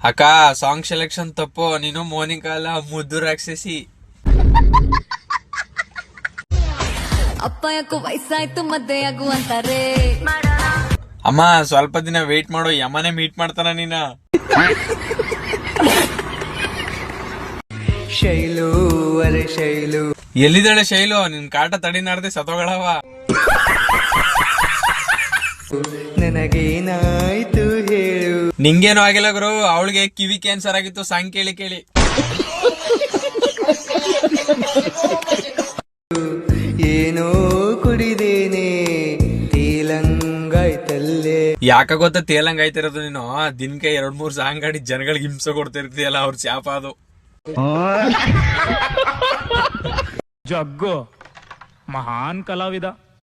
ಅಕ್ಕ song selection ತಪ್ಪು. ನೀನು ಮೋರ್ನಿಂಗ್ ಕಾಲ ಮುದ್ದು ರಾಕ್ಷಸಿ. ಅಪ್ಪ ಯಾಕೋ ವಯಸ್ಸಾಯ್ತು ಮದ್ದೆ ಆಗು ಅಂತಾರೆ. ಅಮ್ಮ ಸ್ವಲ್ಪ ದಿನ ವೇಟ್ ಮಾಡು, ಯಮನೆ ಮೀಟ್ ಮಾಡ್ತಾನ ನೀನ. ಶೈಲು ಅರೆ ಶೈಲು, ಎಲ್ಲಿದ್ದಾಳೆ ಶೈಲು? ನಿನ್ ಕಾಟ ತಡಿನಾರ್ದೆ ಸತ್ತೋಗಳವ. ನನಗೇನಾಯ್ತು ಹೇಳು. ನಿಂಗೇನು ಆಗಿಲ್ಲ ಗುರು, ಅವಳಿಗೆ ಕಿವಿ ಕ್ಯಾನ್ಸರ್ ಆಗಿತ್ತು ಸಾಂಗ್ ಕೇಳಿ ಕೇಳಿ. ಏನೋ ಕುಡಿದೇನೆ ತೇಲಂಗಾಯ್ತಲ್ಲೇ. ಯಾಕ ಗೊತ್ತ ತೇಲಂಗ್ ಆಯ್ತಿರೋದು? ನೀನು ದಿನಕ್ಕೆ 2-3 ಸಾಂಗ್ ಆಡಿ ಜನಗಳಿಗೆ ಹಿಂಸೆ ಕೊಡ್ತಿರ್ತೀಯಲ್ಲ, ಅವ್ರ ಶಾಪ ಅದು. ಜಗ್ಗು ಮಹಾನ್ ಕಲಾವಿದ.